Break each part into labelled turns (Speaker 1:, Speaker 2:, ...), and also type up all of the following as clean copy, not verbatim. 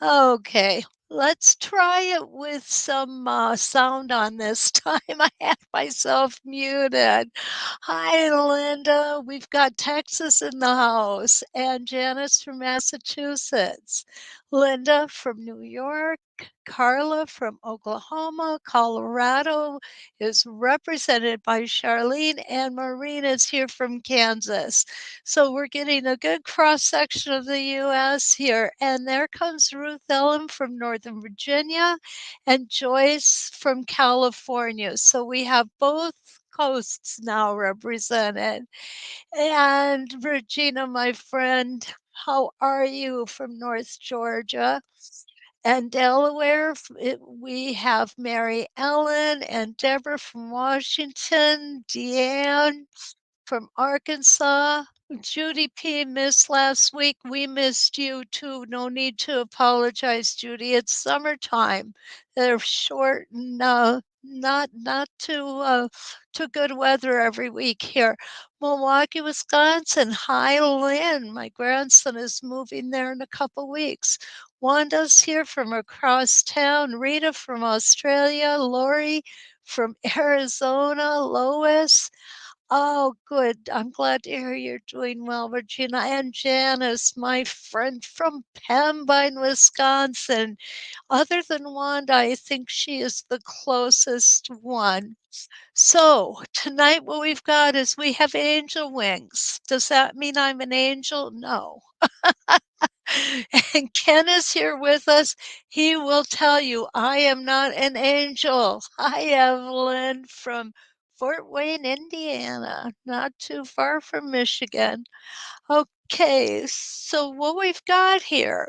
Speaker 1: Okay, let's try it with some sound on this time. I had myself muted. Hi, Linda. We've got Texas in the house, and Janice from Massachusetts, Linda from New York, Carla from Oklahoma, Colorado is represented by Charlene, and Maureen is here from Kansas. So we're getting a good cross section of the US here. And there comes Ruth Ellen from Northern Virginia and Joyce from California. So we have both coasts now represented. And Regina, my friend, how are you from North Georgia? And Delaware, we have Mary Ellen and Deborah from Washington, Deanne from Arkansas. Judy P. missed last week. We missed you too. No need to apologize, Judy. It's summertime. They're short and not too good weather every week here. Milwaukee, Wisconsin. Hi, Lynn. My grandson is moving there in a couple weeks. Wanda's here from across town. Rita from Australia. Lori from Arizona. Lois. Oh, good. I'm glad to hear you're doing well, Regina. And Janice, my friend from Pembine, Wisconsin. Other than Wanda, I think she is the closest one. So tonight what we've got is we have angel wings. Does that mean I'm an angel? No. And Ken is here with us. He will tell you I am not an angel. Hi, Evelyn from Fort Wayne, Indiana, not too far from Michigan. Okay, so what we've got here,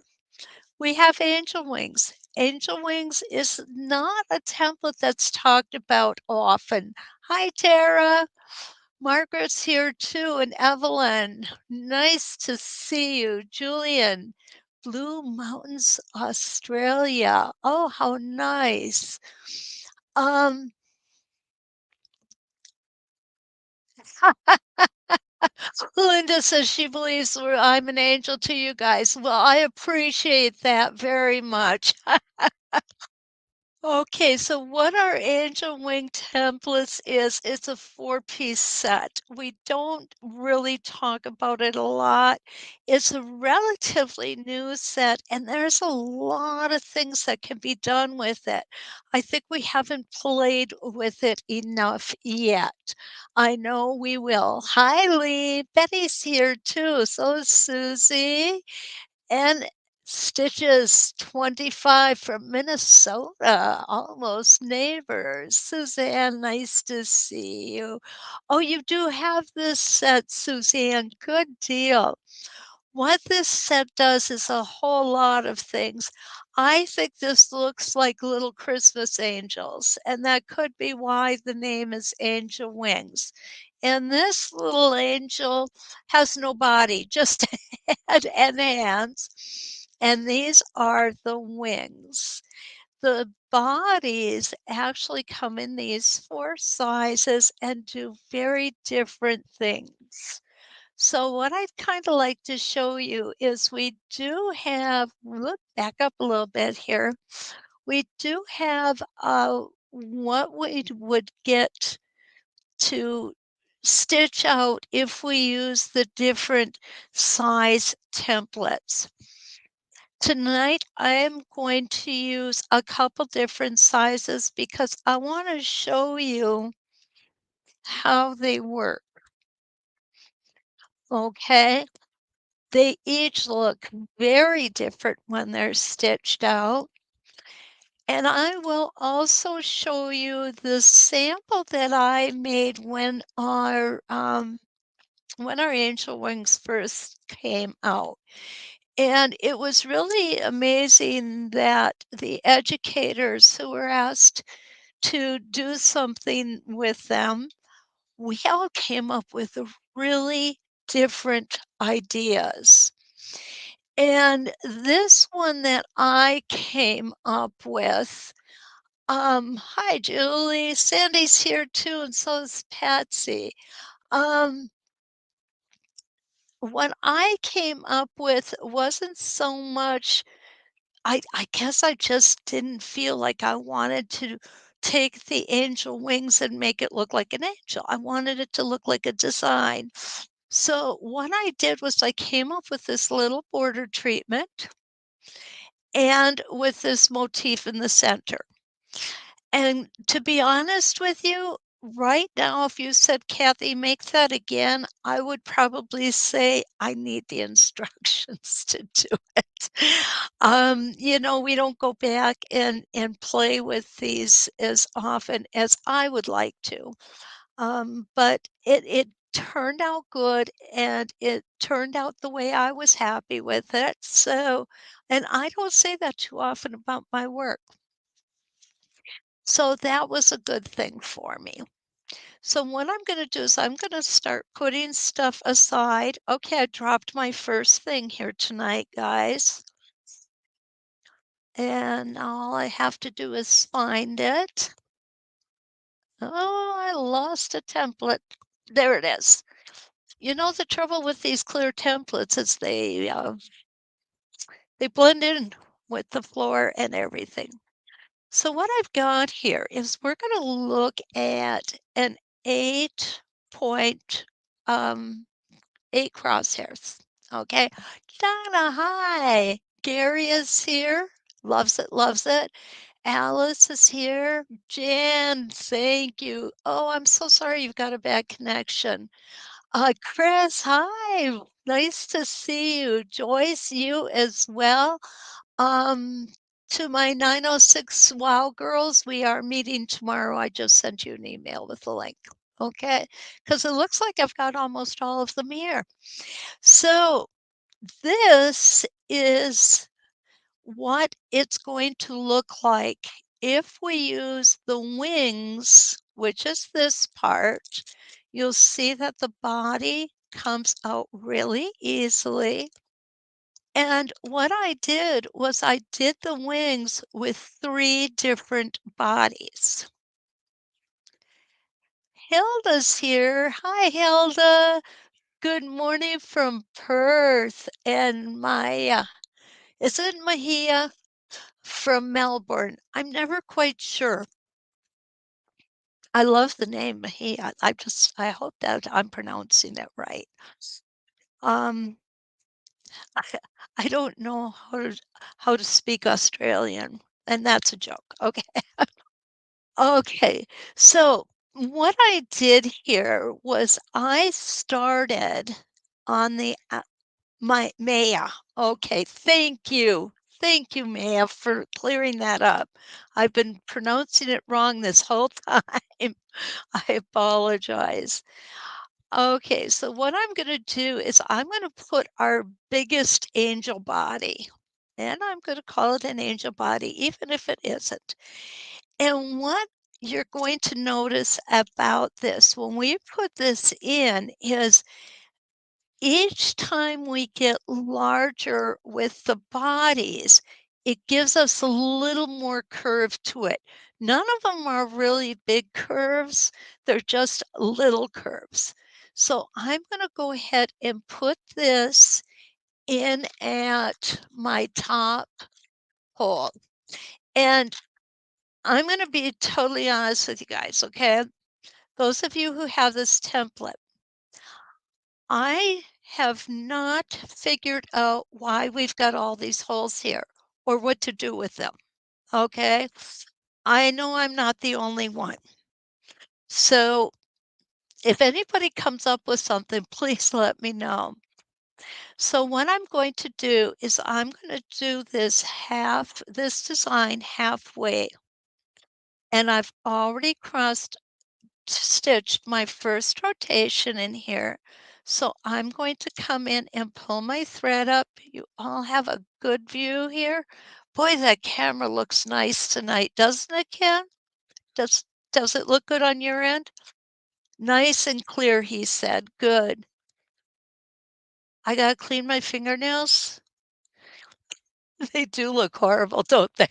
Speaker 1: we have angel wings. Angel wings is not a template that's talked about often. Hi, Tara. Margaret's here too, and Evelyn. Nice to see you. Julian, Blue Mountains, Australia. Oh, how nice. Um, Linda says she believes I'm an angel to you guys. Well, I appreciate that very much. Okay, so what our angel wing templates is, it's a four-piece set. We don't really talk about it a lot. It's a relatively new set, and there's a lot of things that can be done with it. I think we haven't played with it enough yet. I know we will. Hi, Lee. Betty's here too. So is Susie. And Stitches 25 from Minnesota, almost neighbors. Suzanne, nice to see you. Oh, you do have this set, Suzanne. Good deal. What this set does is a whole lot of things. I think this looks like little Christmas angels, and that could be why the name is Angel Wings. And this little angel has no body, just a head and hands. And these are the wings. The bodies actually come in these four sizes and do very different things. So what I'd kind of like to show you is we do have, look back up a little bit here. We do have what we would get to stitch out if we use the different size templates. Tonight, I am going to use a couple different sizes because I want to show you how they work. Okay, they each look very different when they're stitched out. And I will also show you the sample that I made when our angel wings first came out. And it was really amazing that the educators who were asked to do something with them, we all came up with really different ideas. And this one that I came up with, hi Julie, Sandy's here too, and so is Patsy. Um, what I came up with wasn't so much I guess I just didn't feel like I wanted to take the angel wings and make it look like an angel. I wanted it to look like a design. So what I did was I came up with this little border treatment and with this motif in the center. And to be honest with you, right now, if you said, "Kathy, make that again," I would probably say, "I need the instructions to do it." We don't go back and play with these as often as I would like to. But it turned out good, and it turned out the way I was happy with it, so and I don't say that too often about my work. So that was a good thing for me. So what I'm gonna do is I'm gonna start putting stuff aside. Okay, I dropped my first thing here tonight, guys, and all I have to do is find it. Oh, I lost a template. There it is. The trouble with these clear templates is they blend in with the floor and everything. So what I've got here is we're gonna look at an 8 point, 8 crosshairs, okay? Donna, hi. Gary is here. Loves it, loves it. Alice is here. Jan, thank you. Oh, I'm so sorry you've got a bad connection. Chris, hi. Nice to see you. Joyce, you as well. Um, to my 906 Wow girls, we are meeting tomorrow. I just sent you an email with the link. Okay, because it looks like I've got almost all of them here. So this is what it's going to look like if we use the wings, which is this part. You'll see that the body comes out really easily. And what I did was I did the wings with 3 different bodies. Hilda's here. Hi, Hilda. Good morning from Perth. And Maya, is it Mahia from Melbourne? I'm never quite sure. I love the name Mahia. I hope that I'm pronouncing it right. Um, I, I don't know how to speak Australian, and that's a joke. Okay. Okay. So what I did here was I started on the my Maya. Okay, thank you. Thank you, Maya, for clearing that up. I've been pronouncing it wrong this whole time. I apologize. Okay, so what I'm going to do is I'm going to put our biggest angel body, and I'm going to call it an angel body, even if it isn't. And what you're going to notice about this when we put this in is each time we get larger with the bodies, it gives us a little more curve to it. None of them are really big curves, they're just little curves. So I'm going to go ahead and put this in at my top hole. And I'm going to be totally honest with you guys, okay? Those of you who have this template, I have not figured out why we've got all these holes here or what to do with them. Okay. I know I'm not the only one. So if anybody comes up with something, please let me know. So what I'm going to do is I'm going to do this design halfway. And I've already stitched my first rotation in here. So I'm going to come in and pull my thread up. You all have a good view here. Boy, that camera looks nice tonight, doesn't it, Ken? Does does it look good on your end? Nice and clear, he said. Good. I gotta clean my fingernails. They do look horrible, don't they?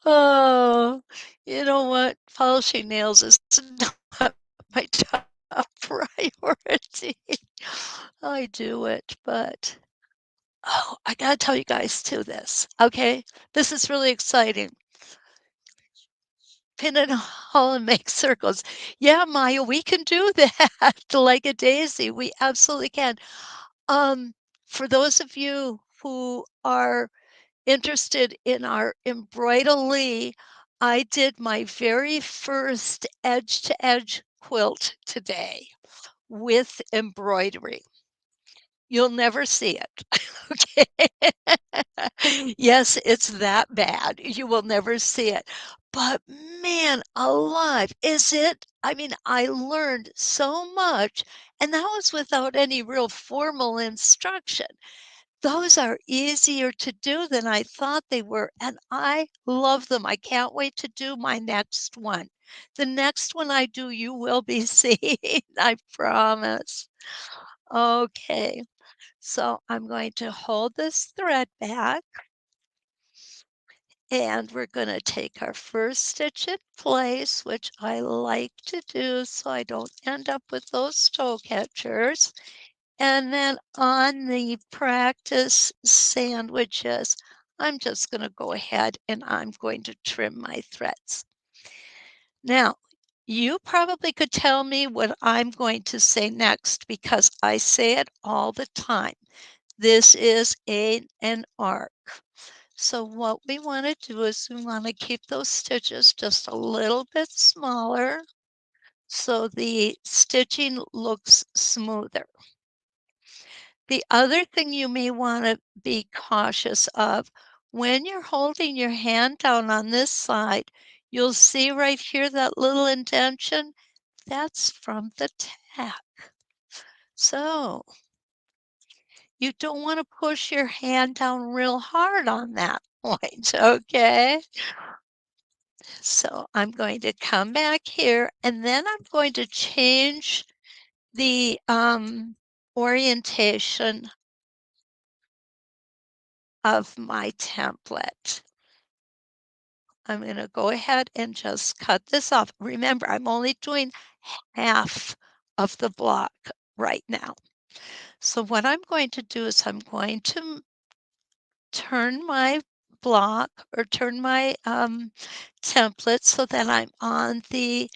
Speaker 1: Oh, you know what? Polishing nails is not my top priority. I do it, but Oh, I gotta tell you guys too this, okay? This is really exciting. Pin in a hole and make circles. Yeah, Maya, we can do that like a daisy. We absolutely can. Um, for those of you who are interested in our embroidery, I did my very first edge-to-edge quilt today with embroidery. You'll never see it. Okay. Yes, it's that bad. You will never see it. But man alive, is it? I mean, I learned so much, and that was without any real formal instruction. Those are easier to do than I thought they were, and I love them. I can't wait to do my next one. The next one I do, you will be seeing, I promise. Okay. So I'm going to hold this thread back and we're going to take our first stitch in place, which I like to do so I don't end up with those toe catchers. And then on the practice sandwiches, I'm just going to go ahead and I'm going to trim my threads. Now, you probably could tell me what I'm going to say next because I say it all the time. This is an arc. So what we want to do is we want to keep those stitches just a little bit smaller so the stitching looks smoother. The other thing you may want to be cautious of when you're holding your hand down on this side, you'll see right here that little indentation. That's from the tack. So you don't want to push your hand down real hard on that point, okay? So I'm going to come back here and then I'm going to change the orientation of my template. I'm going to go ahead and just cut this off. Remember, I'm only doing half of the block right now. So what I'm going to do is I'm going to turn my block or turn my template so that I'm on the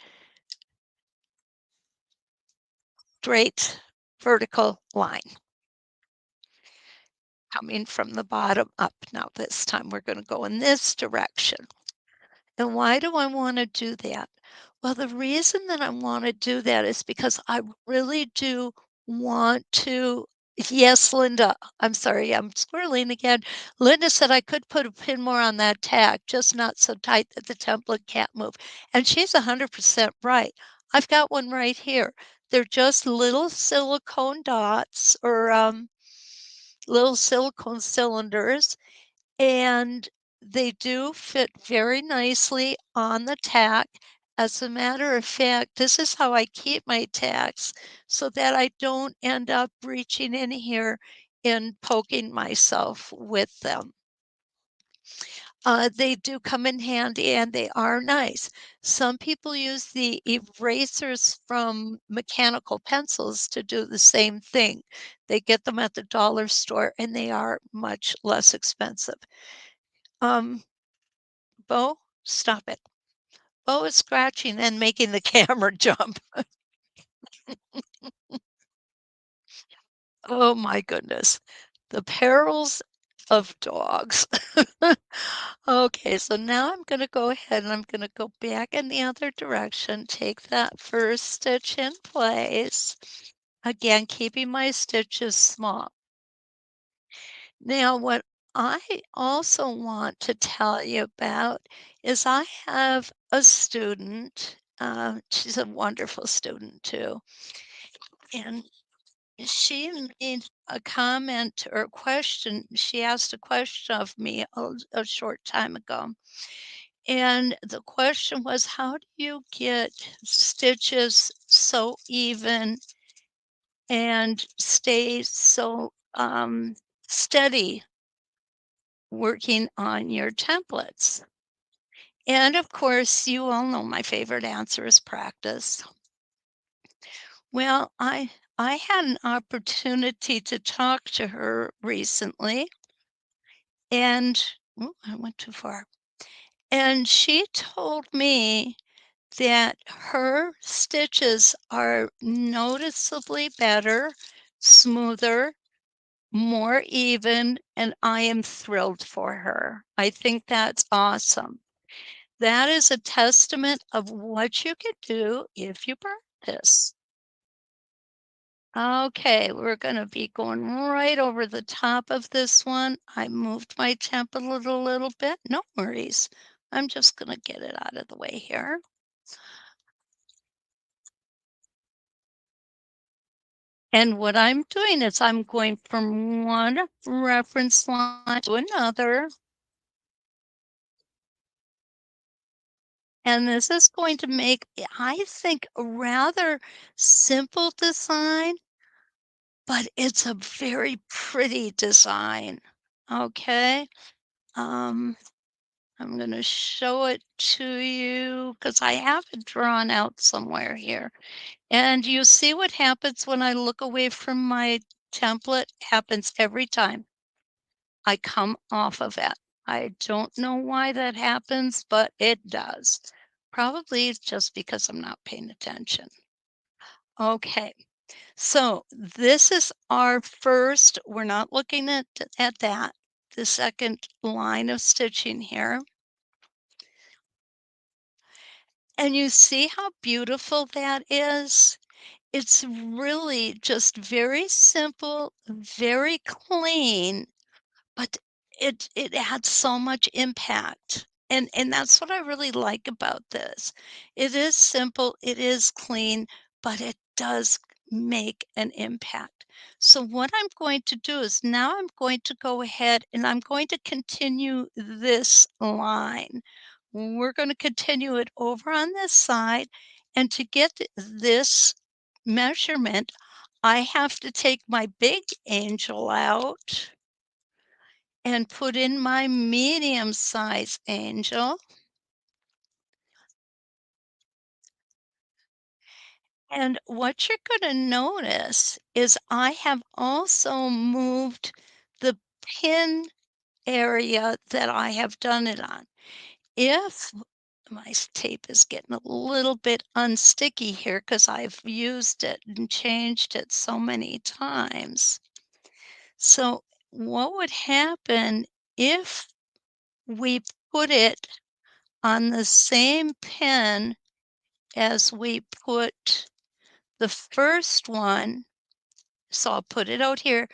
Speaker 1: straight vertical line coming from the bottom up. Now this time we're going to go in this direction. And why do I want to do that? Well, the reason that I want to do that is because I really do want to. Yes, Linda. I'm sorry, I'm squirreling again. Linda said I could put a pin more on that tag, just not so tight that the template can't move. And she's 100% right. I've got one right here. They're just little silicone dots or little silicone cylinders, and they do fit very nicely on the tack. As a matter of fact, this is how I keep my tacks so that I don't end up reaching in here and poking myself with them. They do come in handy and they are nice. Some people use the erasers from mechanical pencils to do the same thing. They get them at the dollar store and they are much less expensive. Um, Bo, stop it. Bo is scratching and making the camera jump. Oh my goodness. The perils of dogs. Okay, so now I'm going to go ahead and I'm going to go back in the other direction, take that first stitch in place. Again, keeping my stitches small. Now, what I also want to tell you about is I have a student. She's a wonderful student too. And she made a comment or a question. She asked a question of me a short time ago. And the question was, how do you get stitches so even and stay so steady working on your templates? And of course, you all know my favorite answer is practice. Well, I had an opportunity to talk to her recently, and ooh, I went too far. And she told me that her stitches are noticeably better, smoother, more even, and I am thrilled for her. I think that's awesome. That is a testament of what you can do if you practice. Okay, we're gonna be going right over the top of this one. I moved my template a little bit. No worries. I'm just gonna get it out of the way here. And what I'm doing is I'm going from one reference line to another. And this is going to make, I think, a rather simple design, but it's a very pretty design. Okay. Um, I'm going to show it to you because I have it drawn out somewhere here. And you see what happens when I look away from my template happens every time I come off of it. I don't know why that happens, but it does. Probably it's just because I'm not paying attention. Okay, so this is our first, we're not looking at that, the second line of stitching here. And you see how beautiful that is? It's really just very simple, very clean, but it adds so much impact, and that's what I really like about this. It is simple, it is clean, but it does make an impact. So what I'm going to do is now I'm going to go ahead and I'm going to continue this line. We're going to continue it over on this side, and to get this measurement, I have to take my big angel out and put in my medium size angel. And what you're going to notice is I have also moved the pin area that I have done it on. If my tape is getting a little bit unsticky here because I've used it and changed it so many times. So what would happen if we put it on the same pin as we put the first one, so I'll put it out here,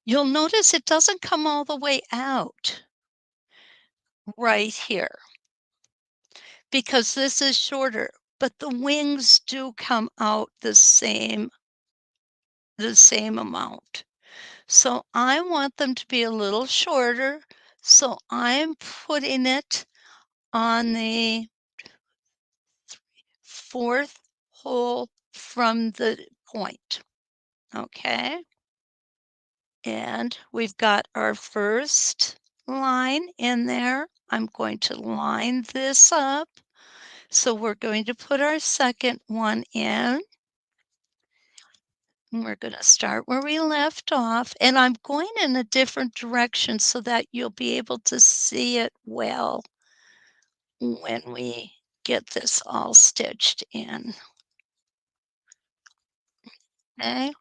Speaker 1: you'll notice it doesn't come all the way out right here because this is shorter, but the wings do come out the same amount. So I want them to be a little shorter, so I'm putting it on the fourth hole from the point, okay? And we've got our first line in there. I'm going to line this up. So we're going to put our second one in. And we're going to start where we left off. And I'm going in a different direction so that you'll be able to see it well when we get this all stitched in. Okay.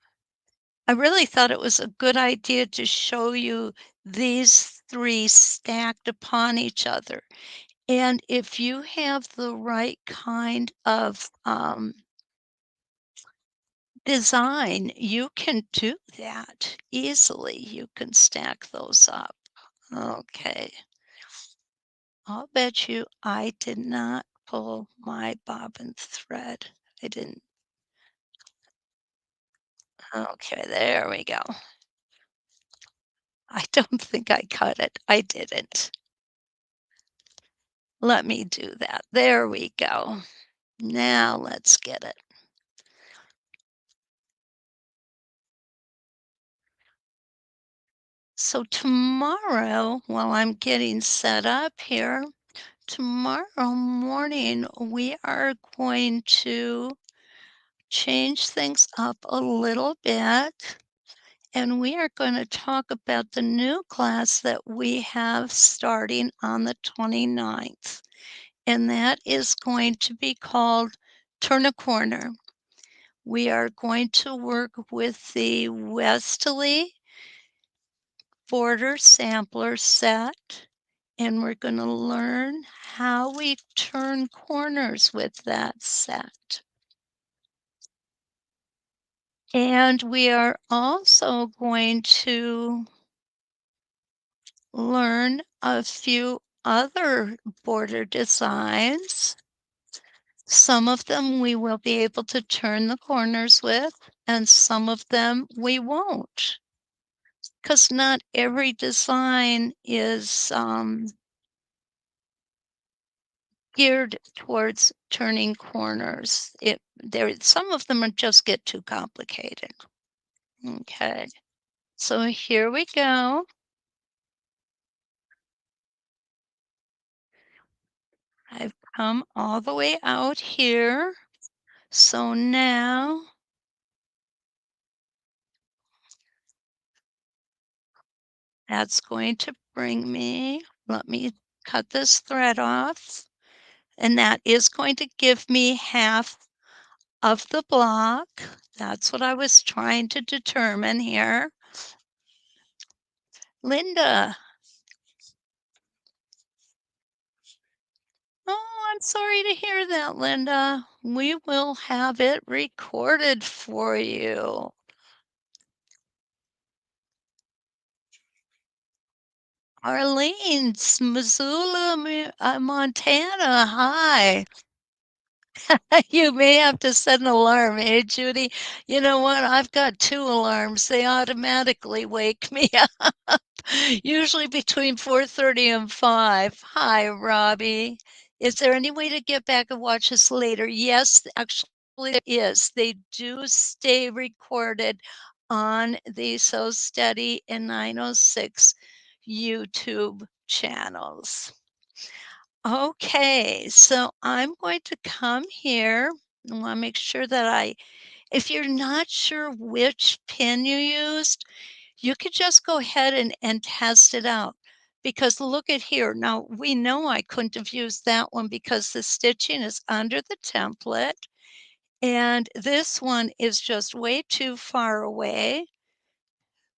Speaker 1: I really thought it was a good idea to show you these three stacked upon each other. And if you have the right kind of design, you can do that easily. You can stack those up. Okay. I'll bet you I did not pull my bobbin thread. I didn't. Okay, there we go. I don't think I cut it. I didn't. Let me do that. There we go. Now let's get it. So tomorrow, while I'm getting set up here, tomorrow morning we are going to change things up a little bit, and we are going to talk about the new class that we have starting on the 29th, and that is going to be called Turn a Corner. We are going to work with the WESTALEE border sampler set, and we're going to learn how we turn corners with that set. And we are also going to learn a few other border designs. Some of them we will be able to turn the corners with, and some of them we won't. Because not every design is geared towards turning corners. Some of them are just get too complicated. Okay, so here we go. I've come all the way out here. So now that's going to bring me, let me cut this thread off, and that is going to give me half of the block. That's what I was trying to determine here. Linda. Oh, I'm sorry to hear that, Linda. We will have it recorded for you. Arlene, Missoula, Montana. Hi. You may have to set an alarm, hey, Judy? You know what? I've got two alarms. They automatically wake me up, usually between 4:30 and 5. Hi, Robbie. Is there any way to get back and watch this later? Yes, actually there is. They do stay recorded on the So Steady and 906 YouTube channels. Okay, so I'm going to come here. I want to make sure that if you're not sure which pin you used, you could just go ahead and test it out. Because look at here. Now, we know I couldn't have used that one because the stitching is under the template. And this one is just way too far away.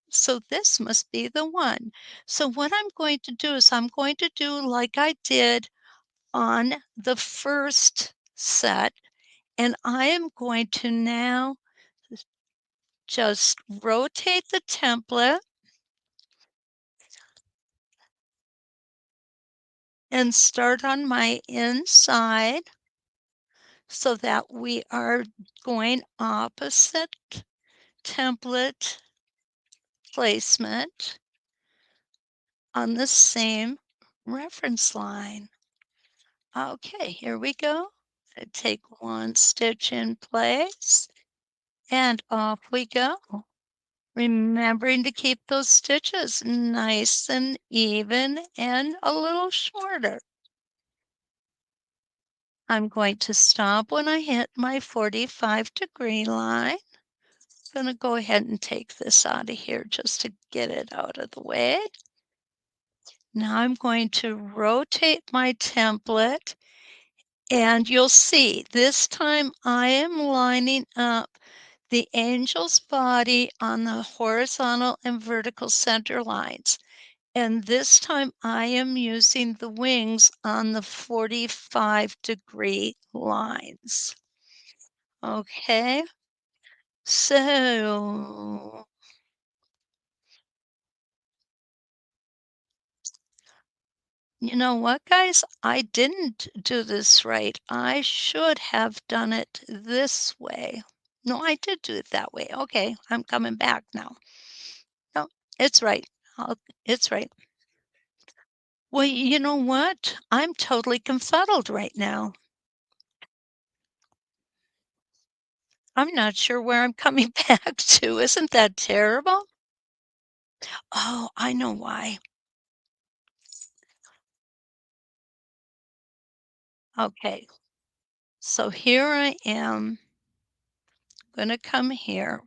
Speaker 1: So this must be the one. So what I'm going to do is I'm going to do like I did on the first set, and I am going to now just rotate the template and start on my inside so that we are going opposite template placement on the same reference line. Okay, here we go. I take one stitch in place and off we go. Remembering to keep those stitches nice and even and a little shorter. I'm going to stop when I hit my 45-degree line. I'm going to go ahead and take this out of here just to get it out of the way. Now I'm going to rotate my template, and you'll see this time I am lining up the angel's body on the horizontal and vertical center lines. And this time I am using the wings on the 45-degree lines. Okay, so you know what, guys? I didn't do this right. I should have done it this way. No, I did do it that way. Okay, I'm coming back now. No, it's right. It's right. Well, you know what? I'm totally confuddled right now. I'm not sure where I'm coming back to. Isn't that terrible? Oh, I know why. Okay, so here I am gonna come here,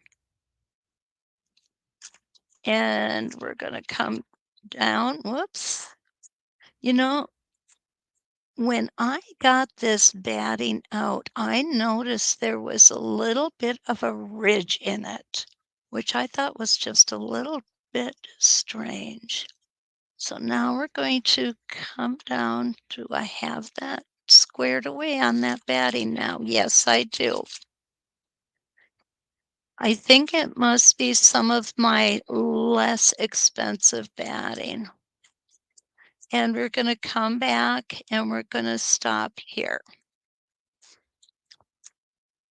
Speaker 1: and we're gonna come down. Whoops. You know, when I got this batting out, I noticed there was a little bit of a ridge in it, which I thought was just a little bit strange. So now we're going to come down. Do I have that squared away on that batting now? Yes, I do. I think it must be some of my less expensive batting. And we're going to come back and we're going to stop here.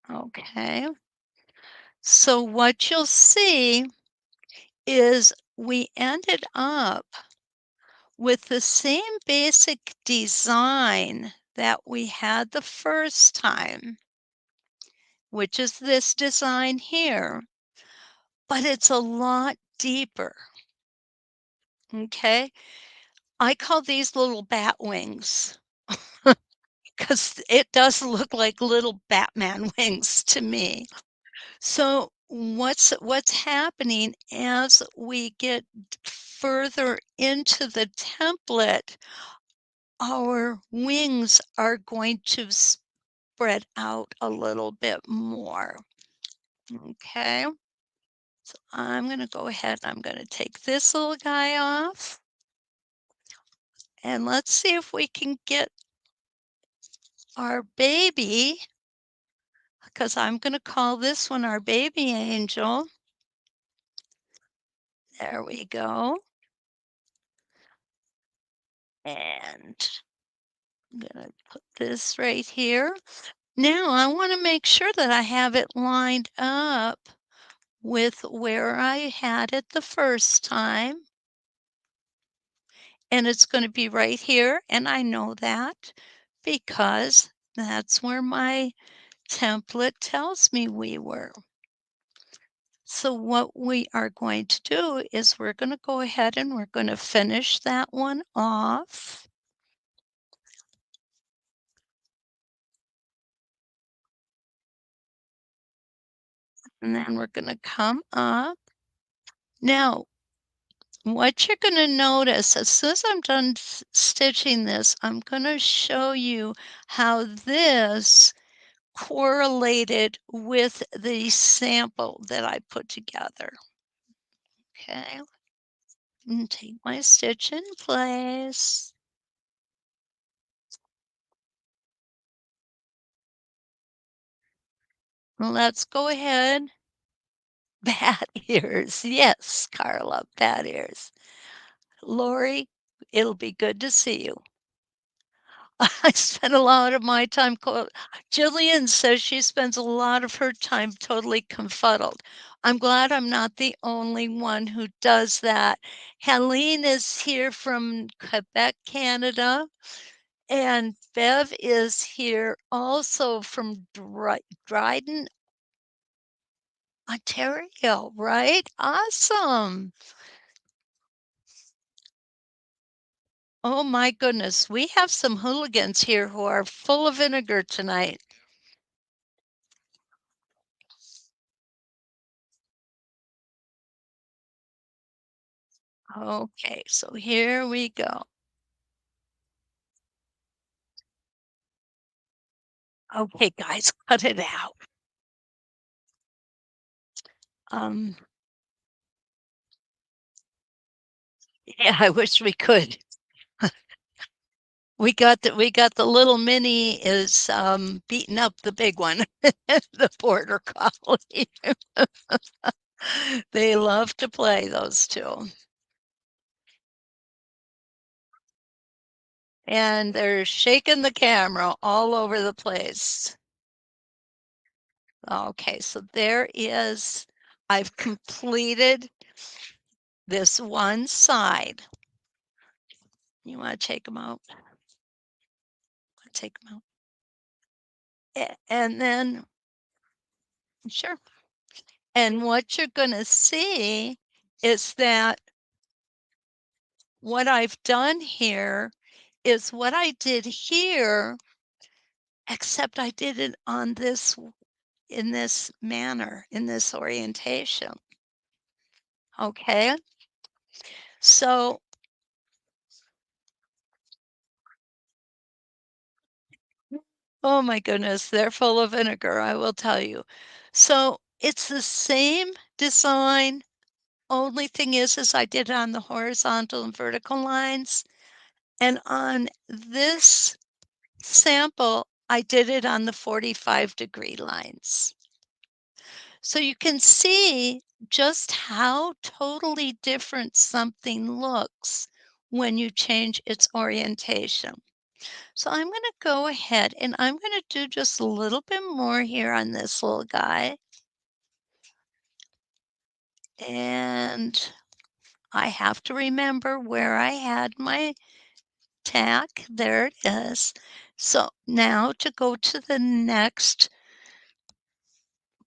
Speaker 1: Okay. So what you'll see is we ended up with the same basic design that we had the first time, which is this design here, but it's a lot deeper. Okay. I call these little bat wings because it does look like little Batman wings to me. So what's happening as we get further into the template, our wings are going to spread out a little bit more. Okay. So I'm going to go ahead and I'm going to take this little guy off. And let's see if we can get our baby, because I'm going to call this one our baby angel. There we go. And I'm going to put this right here. Now I want to make sure that I have it lined up with where I had it the first time. And it's going to be right here. And I know that because that's where my template tells me we were. So what we are going to do is we're going to go ahead and we're going to finish that one off. And then we're going to come up. Now, what you're going to notice as soon as I'm done stitching this, I'm going to show you how this correlated with the sample that I put together. Okay, and take my stitch in place. Let's go ahead. Bat ears. Yes, Carla, bat ears. Lori, it'll be good to see you. I spend a lot of my time. Jillian says she spends a lot of her time totally confuddled. I'm glad I'm not the only one who does that. Helene is here from Quebec, Canada, and Bev is here also from Dryden, Ontario, right? Awesome. Oh my goodness, we have some hooligans here who are full of vinegar tonight. Okay, so here we go. Okay, guys, cut it out. Um, yeah, I wish we could. We got the little mini is beating up the big one, the border collie. They love to play, those two. And they're shaking the camera all over the place. Okay, so there is, I've completed this one side. You want to take them out? Take them out. And then, sure. And what you're going to see is that what I've done here is what I did here, except I did it on this in this manner, in this orientation. Okay? So, oh my goodness, they're full of vinegar, I will tell you. So, it's the same design, only thing is I did it on the horizontal and vertical lines, and on this sample, I did it on the 45-degree lines. So you can see just how totally different something looks when you change its orientation. So I'm going to go ahead and I'm going to do just a little bit more here on this little guy. And I have to remember where I had my tack. There it is. So now to go to the next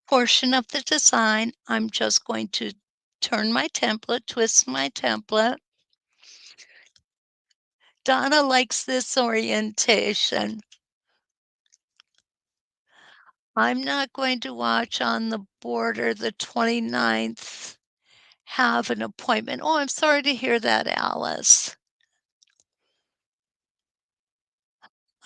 Speaker 1: portion of the design, I'm just going to turn my template, twist my template. Donna likes this orientation. I'm not going to watch on the border the 29th, have an appointment. Oh, I'm sorry to hear that, Alice.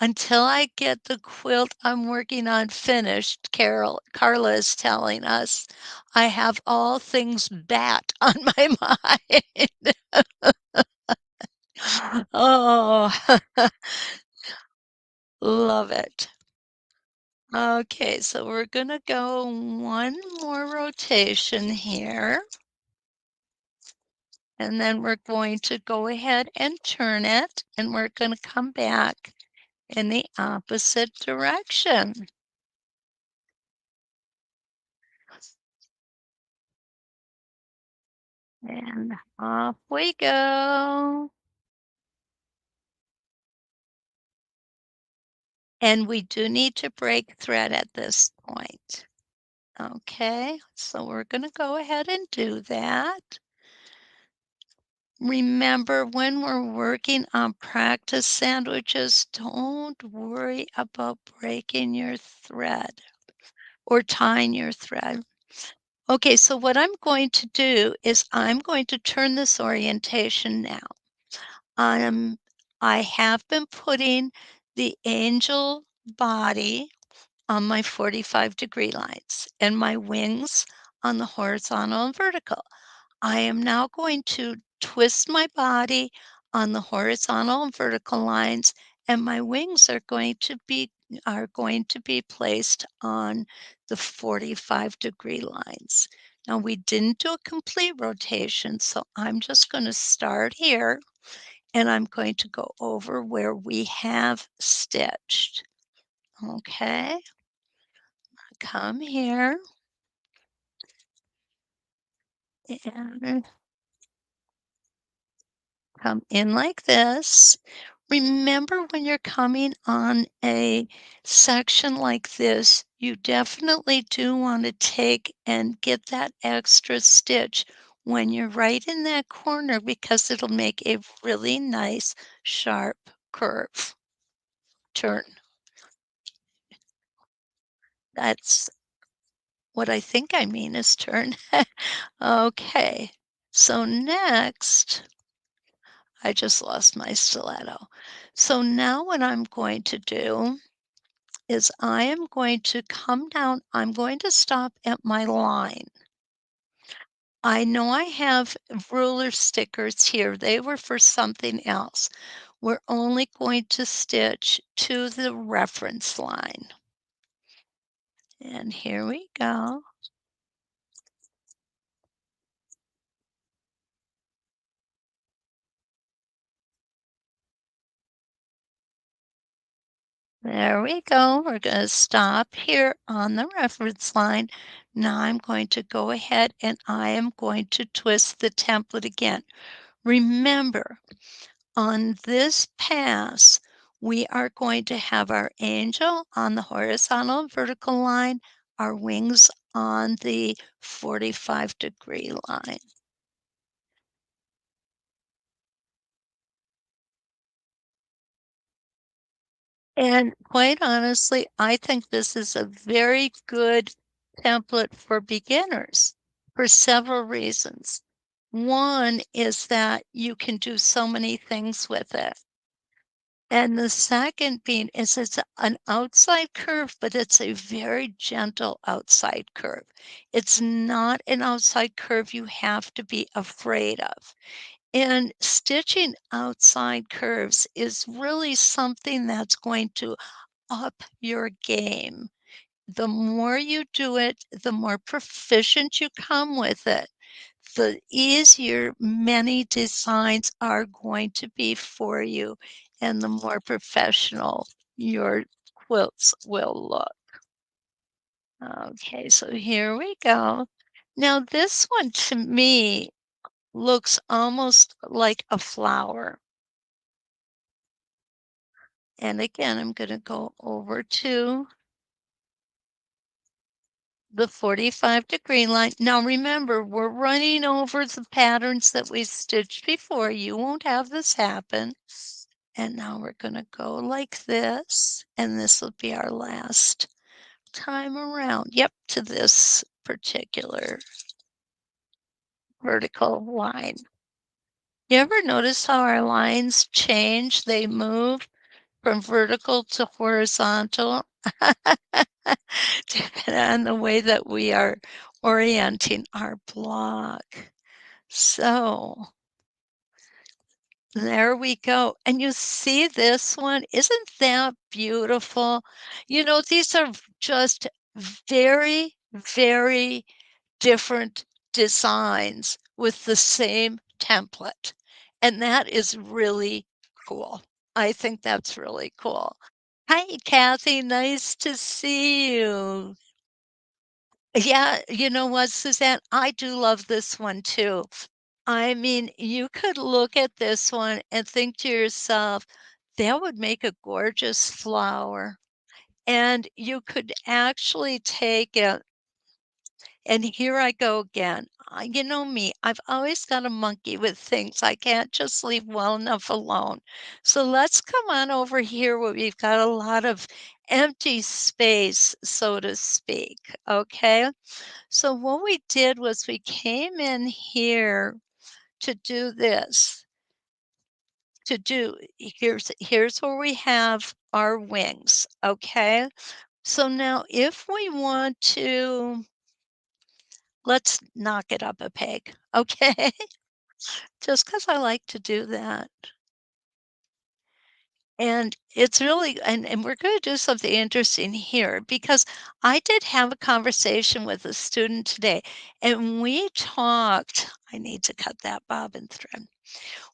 Speaker 1: Until I get the quilt I'm working on finished, Carla is telling us, I have all things bat on my mind. Oh, love it. Okay, so we're gonna go one more rotation here. And then we're going to go ahead and turn it, and we're gonna come back in the opposite direction. And off we go. And we do need to break thread at this point. Okay, so we're gonna go ahead and do that. Remember, when we're working on practice sandwiches, don't worry about breaking your thread or tying your thread. Okay, so what I'm going to do is I'm going to turn this orientation now. Um, I have been putting the angel body on my 45-degree lines and my wings on the horizontal and vertical. I am now going to twist my body on the horizontal and vertical lines, and my wings are going to be placed on the 45-degree lines. Now we didn't do a complete rotation, so I'm just going to start here and I'm going to go over where we have stitched. Okay, come here and come in like this. Remember, when you're coming on a section like this, you definitely do want to take and get that extra stitch when you're right in that corner because it'll make a really nice sharp curve turn. That's what I think I mean is turn. Okay, so next I just lost my stiletto. So now what I'm going to do is I am going to come down, I'm going to stop at my line. I know I have ruler stickers here. They were for something else. We're only going to stitch to the reference line. And here we go. There we go. We're going to stop here on the reference line. Now I'm going to go ahead and I am going to twist the template again. Remember, on this pass, we are going to have our angel on the horizontal and vertical line, our wings on the 45-degree line. And quite honestly, I think this is a very good template for beginners for several reasons. One is that you can do so many things with it. And the second being is it's an outside curve, but it's a very gentle outside curve. It's not an outside curve you have to be afraid of. And stitching outside curves is really something that's going to up your game. The more you do it, the more proficient you come with it, the easier many designs are going to be for you and the more professional your quilts will look. Okay, so here we go. Now this one to me looks almost like a flower. And again, I'm going to go over to the 45-degree line. Now remember, we're running over the patterns that we stitched before. You won't have this happen. And now we're going to go like this, and this will be our last time around. Yep, to this particular vertical line. You ever notice how our lines change? They move from vertical to horizontal, depending on the way that we are orienting our block. So there we go. And you see this one? Isn't that beautiful? You know, these are just very, very different designs with the same template. And that is really cool. I think that's really cool. Hi, Kathy. Nice to see you. Yeah, you know what, Suzanne? I do love this one too. I mean, you could look at this one and think to yourself, that would make a gorgeous flower. And you could actually take it, and here I go again. You know me, I've always got a monkey with things. I can't just leave well enough alone. So let's come on over here where we've got a lot of empty space, so to speak. Okay. So what we did was we came in here to do this. Here's where we have our wings. Okay. So now if we want to, let's knock it up a peg, okay? Just because I like to do that. And it's really and we're gonna do something interesting here because I did have a conversation with a student today, and we talked I need to cut that bobbin thread.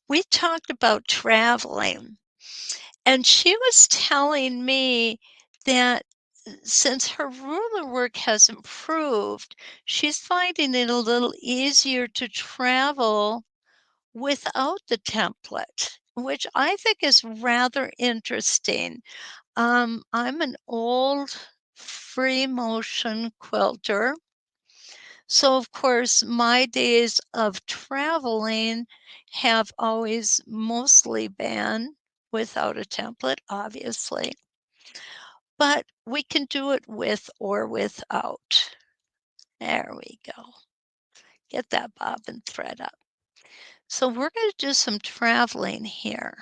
Speaker 1: We talked about traveling, and she was telling me that since her ruler work has improved, she's finding it a little easier to travel without the template, which I think is rather interesting. I'm an old free motion quilter. So, of course, my days of traveling have always mostly been without a template, obviously, but we can do it with or without. There we go. Get that bobbin thread up. So we're going to do some traveling here.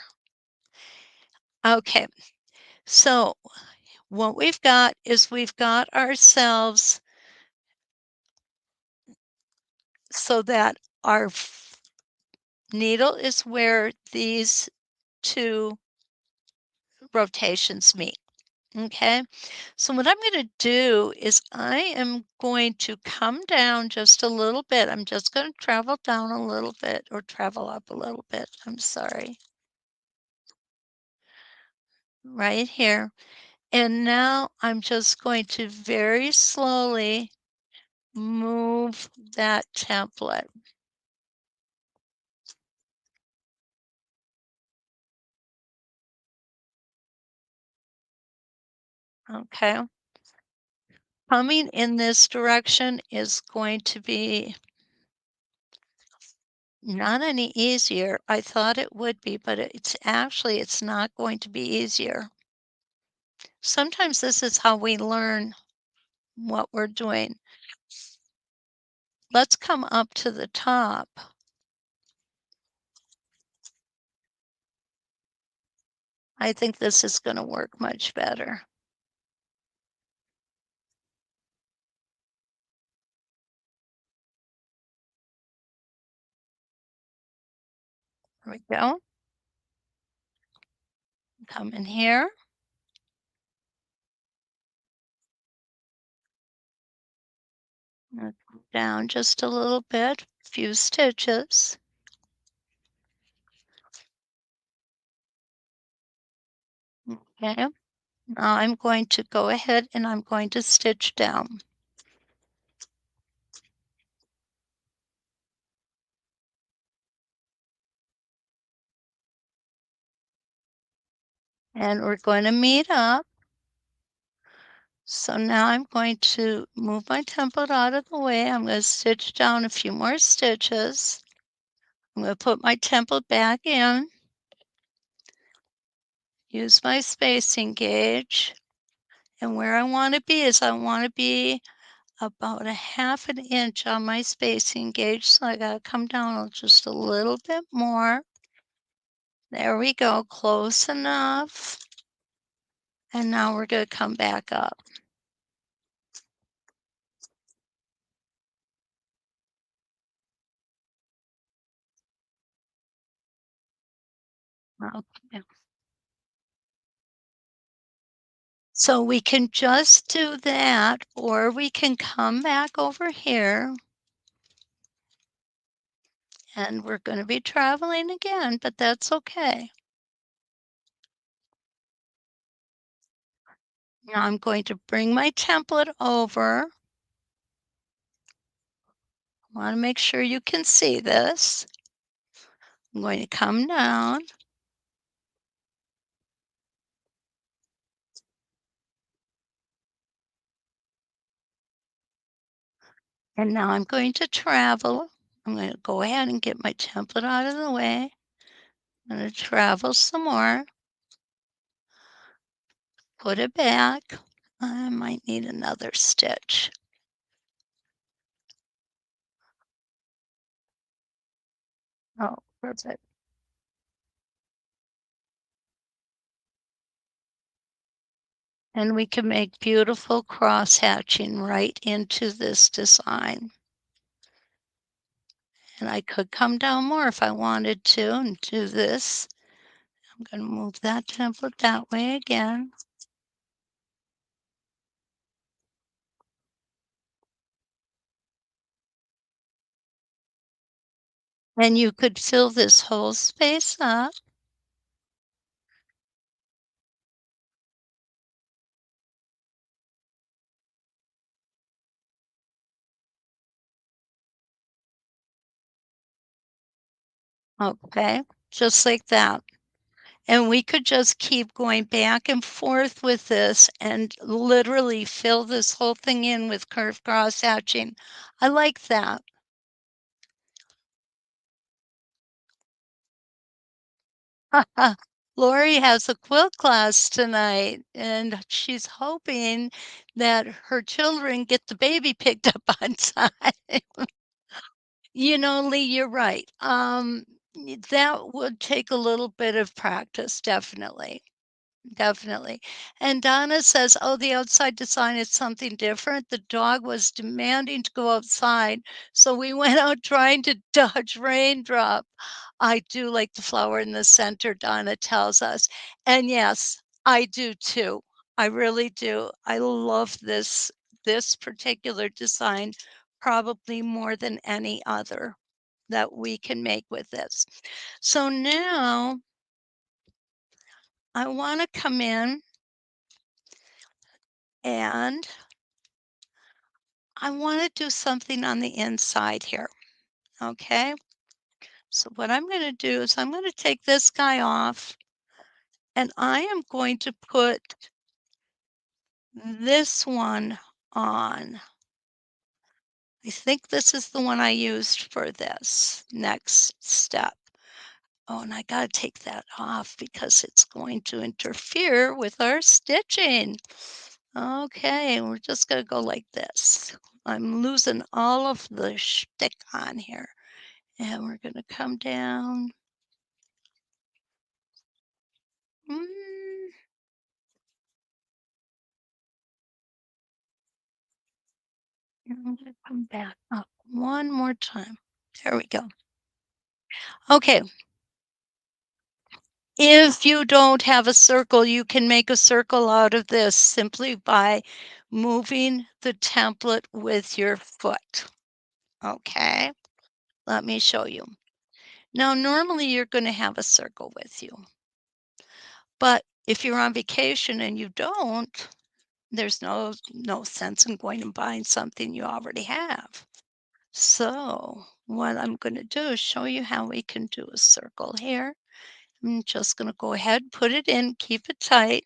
Speaker 1: Okay, so what we've got is we've got ourselves so that our needle is where these two rotations meet. Okay, so what I'm going to do is I am going to come down just a little bit. I'm just going to travel down a little bit or travel up a little bit. I'm sorry. Right here. And now I'm just going to very slowly move that template. Okay. Coming in this direction is going to be not any easier. I thought it would be, but it's not going to be easier. Sometimes this is how we learn. what we're doing. Let's come up to the top. I think this is gonna work much better. There we go. Come in here, and down just a little bit, few stitches. Okay. Now I'm going to go ahead and I'm going to stitch down. And we're going to meet up. So now I'm going to move my template out of the way. I'm going to stitch down a few more stitches. I'm going to put my template back in, use my spacing gauge, and where I want to be is I want to be about a half an inch on my spacing gauge. So I got to come down just a little bit more. There we go, close enough. And now we're going to come back up. Okay. So we can just do that, or we can come back over here and we're going to be traveling again, but that's okay. Now I'm going to bring my template over. I want to make sure you can see this. I'm going to come down. And now I'm going to travel. I'm going to go ahead and get my template out of the way. I'm going to travel some more. Put it back. I might need another stitch. Oh, perfect. And we can make beautiful cross hatching right into this design. And I could come down more if I wanted to and do this. I'm going to move that template that way again. And you could fill this whole space up. Okay, just like that. And we could just keep going back and forth with this and literally fill this whole thing in with curved cross hatching. I like that. Lori has a quilt class tonight, and she's hoping that her children get the baby picked up on time. You know, Lee, you're right. That would take a little bit of practice, definitely. Definitely. And Donna says, oh, the outside design is something different. The dog was demanding to go outside, so we went out trying to dodge raindrop. I do like the flower in the center, Donna tells us. And yes, I do too. I really do. I love this particular design probably more than any other that we can make with this. So now I want to come in and I want to do something on the inside here. Okay. So what I'm going to do is I'm going to take this guy off and I am going to put this one on. I think this is the one I used for this next step. Oh, and I got to take that off because it's going to interfere with our stitching. Okay, we're just gonna go like this. I'm losing all of the shtick on here. And we're gonna come down. Mm, and I'm gonna come back up one more time. There we go. Okay, if you don't have a circle, you can make a circle out of this simply by moving the template with your foot. Okay, let me show you. Now, normally you're going to have a circle with you, but if you're on vacation and you don't, there's no sense in going and buying something you already have. So, what I'm going to do is show you how we can do a circle here. I'm just going to go ahead, put it in, keep it tight.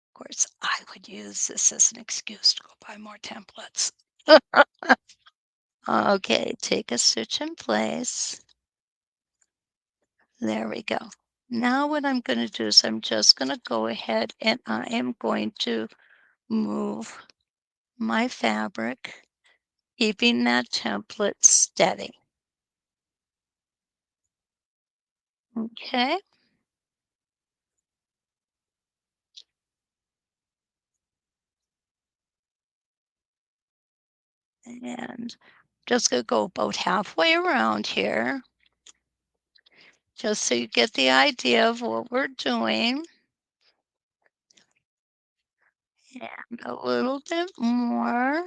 Speaker 1: Of course, I would use this as an excuse to go buy more templates. Okay, take a stitch in place. There we go. Now what I'm going to do is I'm just going to go ahead and I am going to move my fabric, keeping that template steady. Okay, and just going to go about halfway around here, just so you get the idea of what we're doing. And a little bit more.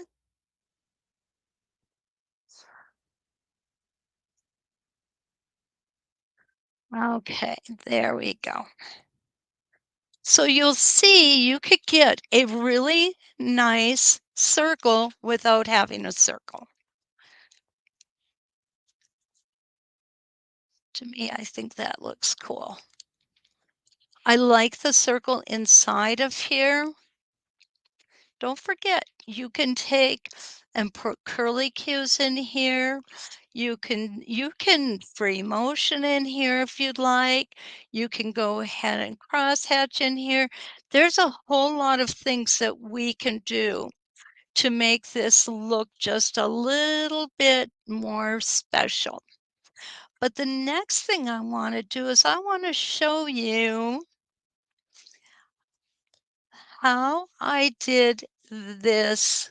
Speaker 1: Okay, there we go. So you'll see you could get a really nice circle without having a circle. To me, I think that looks cool. I like the circle inside of here. Don't forget, you can take and put curly cues in here. You can free motion in here if you'd like. You can go ahead and crosshatch in here. There's a whole lot of things that we can do to make this look just a little bit more special. But the next thing I want to do is I want to show you how I did this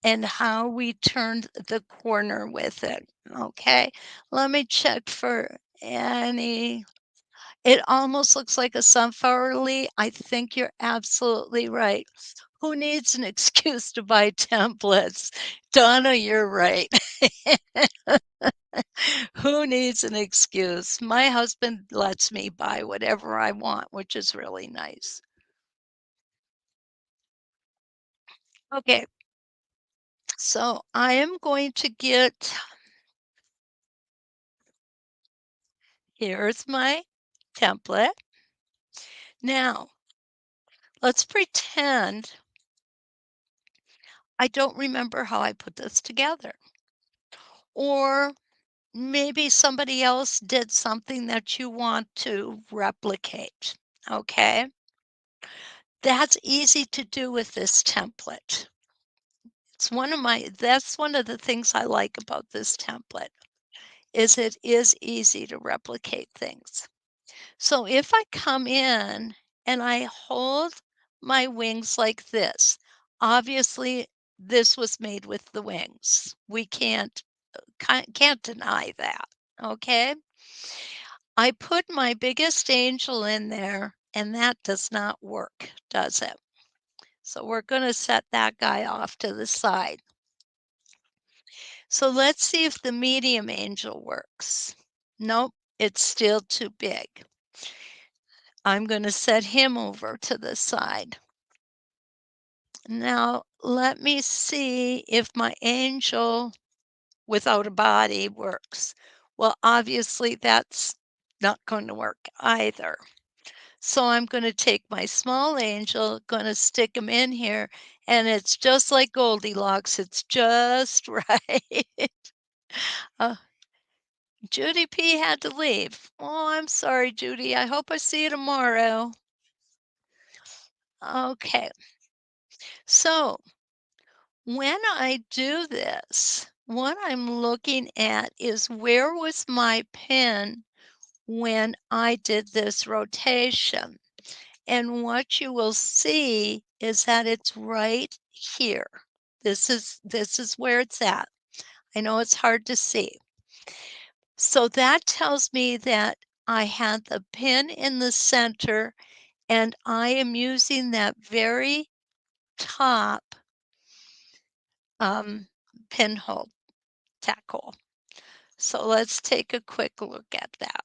Speaker 1: and how we turned the corner with it. Okay, let me check for any. It almost looks like a sunflower leaf. I think you're absolutely right. Who needs an excuse to buy templates? Donna, you're right. Who needs an excuse? My husband lets me buy whatever I want, which is really nice. Okay, so I am going to get, here's my template. Now, let's pretend I don't remember how I put this together. Or maybe somebody else did something that you want to replicate. Okay, that's easy to do with this template. That's one of the things I like about this template is it is easy to replicate things. So if I come in and I hold my wings like this, obviously this was made with the wings. We can't deny that. Okay? I put my biggest angel in there and that does not work, does it? So we're going to set that guy off to the side. So let's see if the medium angel works. Nope, it's still too big. I'm going to set him over to the side. Now, let me see if my angel without a body works. Well, obviously that's not going to work either. So I'm going to take my small angel, going to stick him in here, and it's just like Goldilocks. It's just right. Uh, Judy P had to leave. Oh, I'm sorry, Judy. I hope I see you tomorrow. Okay, so when I do this, what I'm looking at is where was my pin when I did this rotation. And what you will see is that it's right here. This is where it's at. I know it's hard to see. So that tells me that I had the pin in the center and I am using that very top um, pinhole tack hole. So let's take a quick look at that.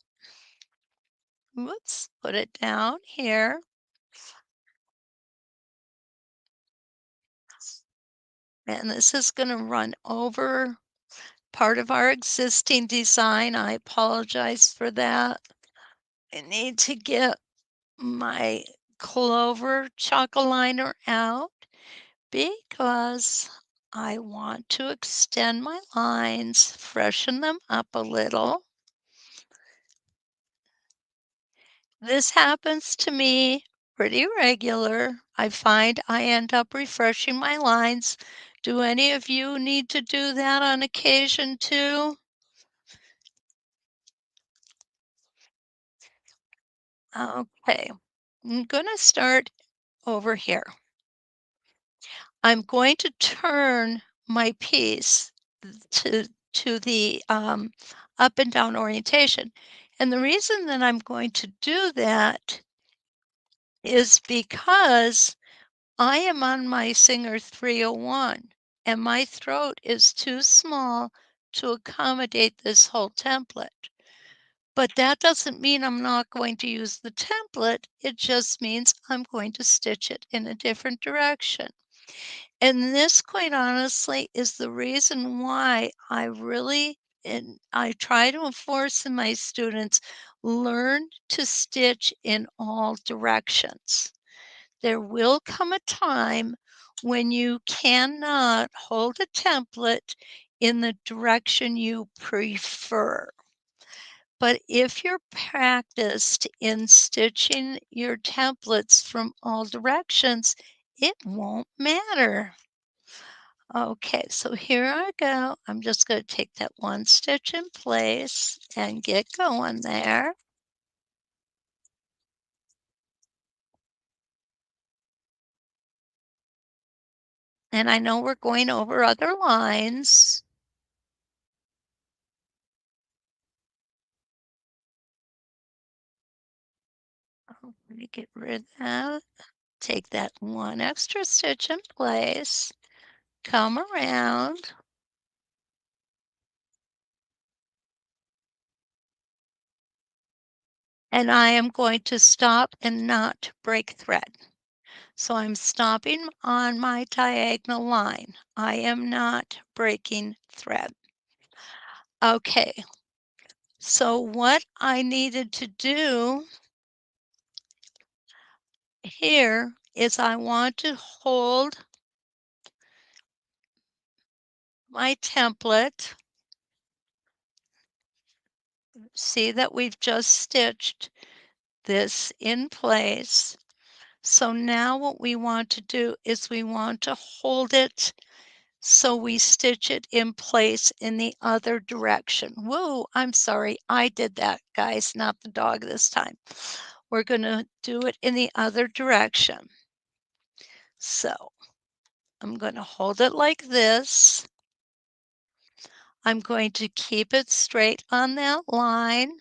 Speaker 1: Whoops, put it down here. And this is going to run over part of our existing design. I apologize for that. I need to get my clover chalk liner out because I want to extend my lines, freshen them up a little. This happens to me pretty regular. I find I end up refreshing my lines. Do any of you need to do that on occasion too? Okay, I'm gonna start over here. I'm going to turn my piece to the up and down orientation. And the reason that I'm going to do that is because I am on my Singer 301 and my throat is too small to accommodate this whole template. But that doesn't mean I'm not going to use the template. It just means I'm going to stitch it in a different direction. And this, quite honestly, is the reason why I really and I try to enforce in my students learn to stitch in all directions. There will come a time when you cannot hold a template in the direction you prefer. But if you're practiced in stitching your templates from all directions, it won't matter. Okay, so here I go. I'm just going to take that one stitch in place and get going there. And I know we're going over other lines. Oh, let me get rid of that. Take that one extra stitch in place, come around, and I am going to stop and not break thread. So I'm stopping on my diagonal line. I am not breaking thread. Okay, so what I needed to do here is I want to hold my template. See that we've just stitched this in place. So now what we want to do is we want to hold it so we stitch it in place in the other direction. Whoa, I'm sorry, I did that, guys, not the dog this time. We're going to do it in the other direction. So I'm going to hold it like this. I'm going to keep it straight on that line.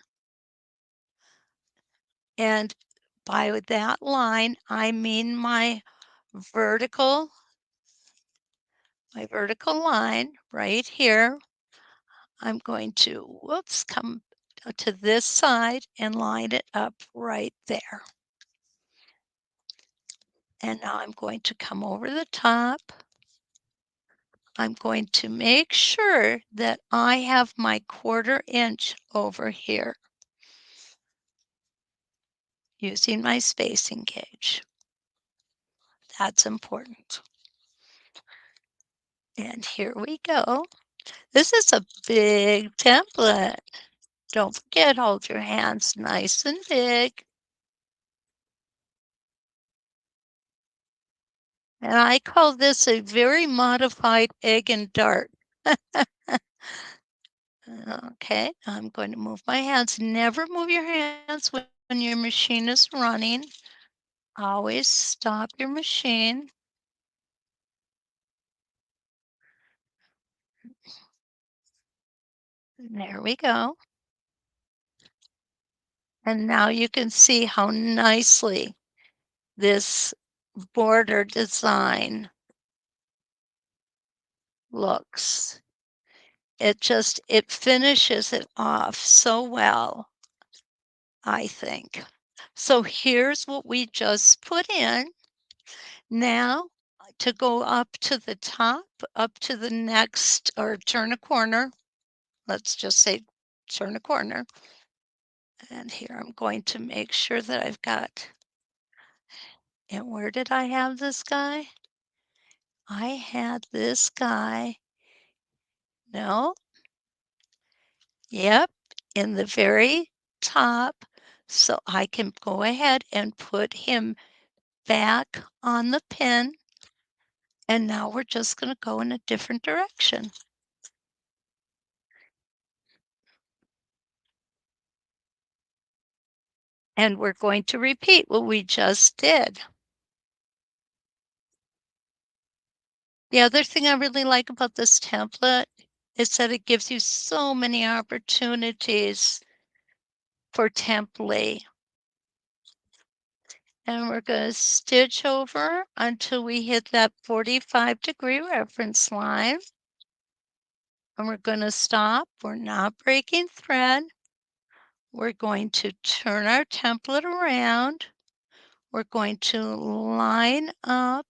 Speaker 1: And by that line, I mean vertical, my vertical line right here. I'm going to, whoops, come to this side and line it up right there. And now I'm going to come over the top. I'm going to make sure that I have my 1/4 inch over here using my spacing gauge. That's important. And here we go. This is a big template. Don't forget, hold your hands nice and big. And I call this a very modified egg and dart. Okay, I'm going to move my hands. Never move your hands when your machine is running. Always stop your machine. There we go. And now you can see how nicely this border design looks. It finishes it off so well, I think. So here's what we just put in. Now to go up to the top, up to the next, or turn a corner. Let's just say turn a corner. And here I'm going to make sure that I've got, and where did I have this guy? I had this guy, no, yep, in the very top. So I can go ahead and put him back on the pin. And now we're just going to go in a different direction. And we're going to repeat what we just did. The other thing I really like about this template is that it gives you so many opportunities for template. And we're going to stitch over until we hit that 45-degree reference line. And we're going to stop. We're not breaking thread. We're going to turn our template around. We're going to line up.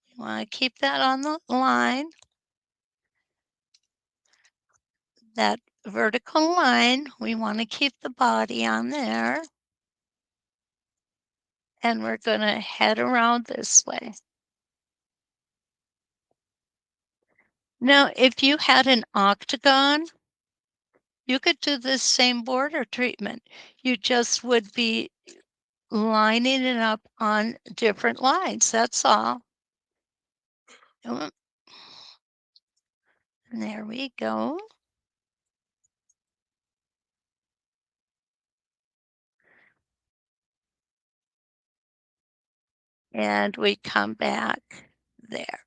Speaker 1: You want to keep that on the line. That vertical line, we want to keep the body on there. And we're going to head around this way. Now, if you had an octagon, you could do this same border treatment. You just would be lining it up on different lines, that's all. And there we go. And we come back there.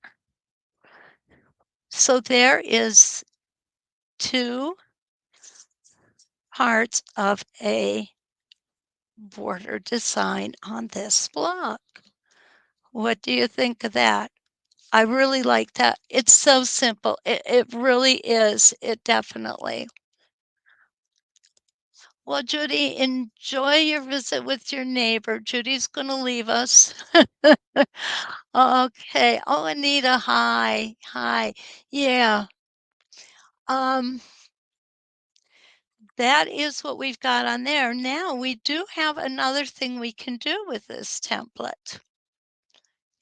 Speaker 1: So there is 2 parts of a border design on this block. What do you think of that? I really like that. It's so simple. It really is. It definitely. Well, Judy, enjoy your visit with your neighbor. Judy's going to leave us. Okay. Oh, Anita, hi. Hi. Yeah. Um, that is what we've got on there. Now we do have another thing we can do with this template.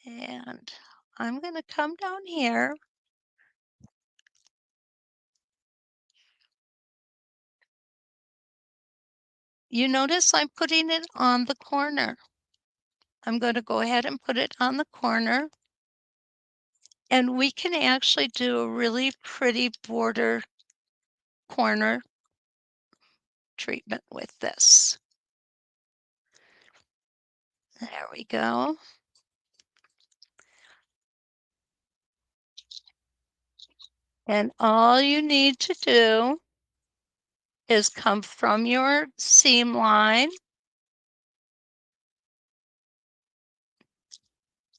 Speaker 1: And I'm going to come down here. You notice I'm putting it on the corner. I'm going to go ahead and put it on the corner. And we can actually do a really pretty border corner treatment with this. There we go. And all you need to do is come from your seam line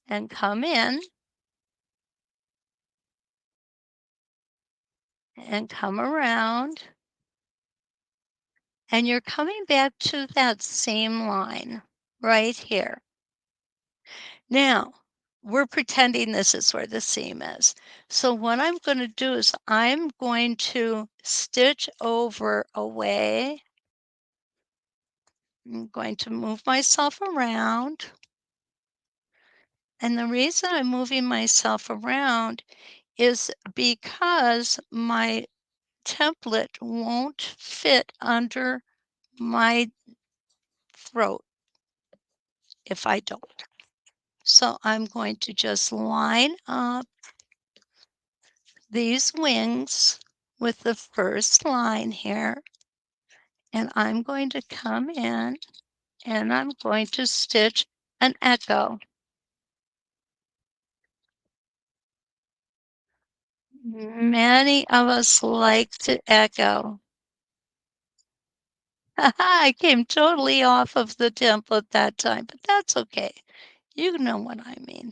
Speaker 1: and come in and come around. And you're coming back to that seam line right here. Now, we're pretending this is where the seam is. So what I'm going to do is I'm going to stitch over away. I'm going to move myself around. And the reason I'm moving myself around is because my template won't fit under my throat if I don't. So I'm going to just line up these wings with the first line here, and I'm going to come in and I'm going to stitch an echo. Many of us like to echo. I came totally off of the template that time, but that's okay. You know what I mean.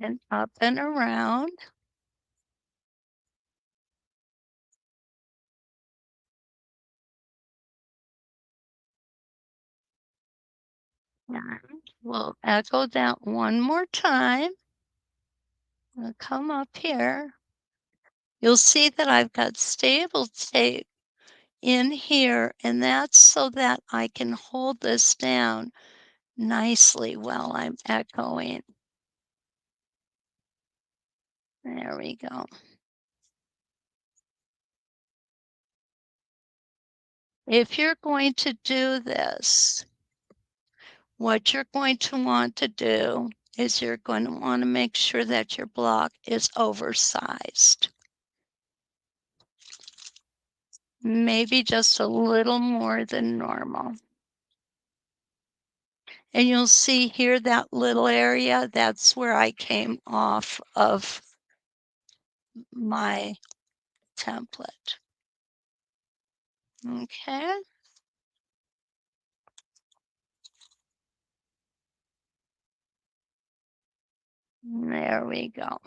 Speaker 1: And up and around. And we'll echo that one more time. I'll come up here. You'll see that I've got stable tape in here, and that's so that I can hold this down nicely while I'm echoing. There we go. If you're going to do this, what you're going to want to do is you're going to want to make sure that your block is oversized. Maybe just a little more than normal. And you'll see here that little area, that's where I came off of my template. Okay, there we go.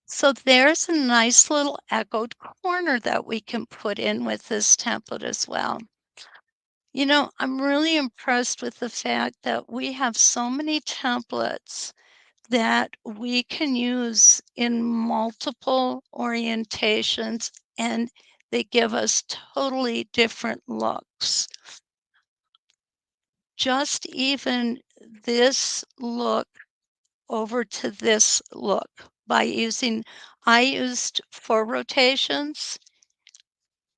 Speaker 1: So there's a nice little echoed corner that we can put in with this template as well. You know, I'm really impressed with the fact that we have so many templates that we can use in multiple orientations, and they give us totally different looks. Just even this look over to this look by using I used 4 rotations.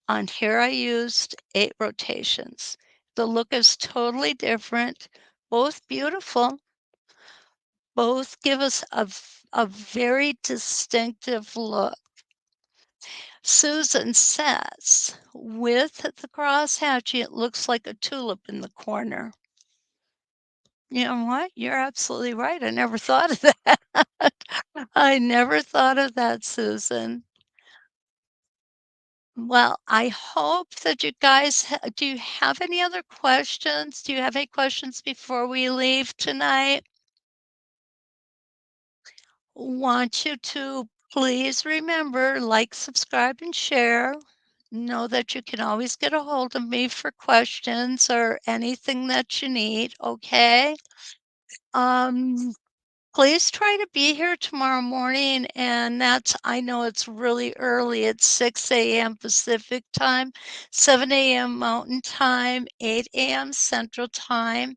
Speaker 1: On here, I used 8 rotations. The look is totally different, both beautiful, both give us a very distinctive look. Susan says, with the crosshatching, it looks like a tulip in the corner. You know what? You're absolutely right. I never thought of that. I never thought of that, Susan. Well, I hope that you guys do you have any other questions? Do you have any questions before we leave tonight? Want you to please remember, like, subscribe, and share. Know that you can always get a hold of me for questions or anything that you need, okay? Um, Please try to be here tomorrow morning, and that's I know it's really early. It's 6 a.m. Pacific time, 7 a.m. Mountain time, 8 a.m. Central time,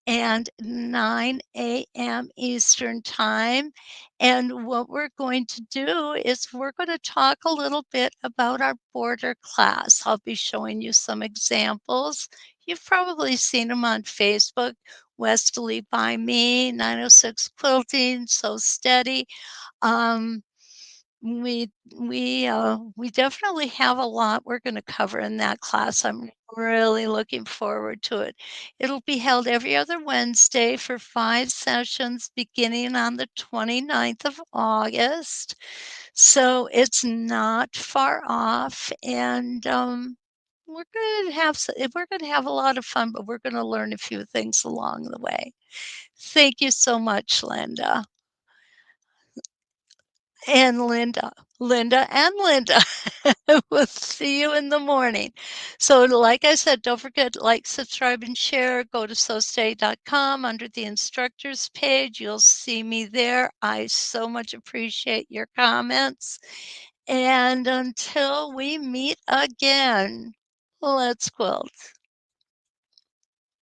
Speaker 1: and 9 a.m. Eastern time. And what we're going to do is we're going to talk a little bit about our border class. I'll be showing you some examples. You've probably seen them on Facebook. WESTALEE by me, 906 Quilting, So Steady. Um, we definitely have a lot we're gonna cover in that class. I'm really looking forward to it. It'll be held every other Wednesday for 5 sessions beginning on the 29th of August. So it's not far off, and, we're gonna have a lot of fun, but we're gonna learn a few things along the way. Thank you so much, Linda. And Linda and Linda. We'll see you in the morning. So like I said, don't forget, like, subscribe, and share. Go to sewsteady.com under the instructors page. You'll see me there. I so much appreciate your comments. And until we meet again, let's quilt.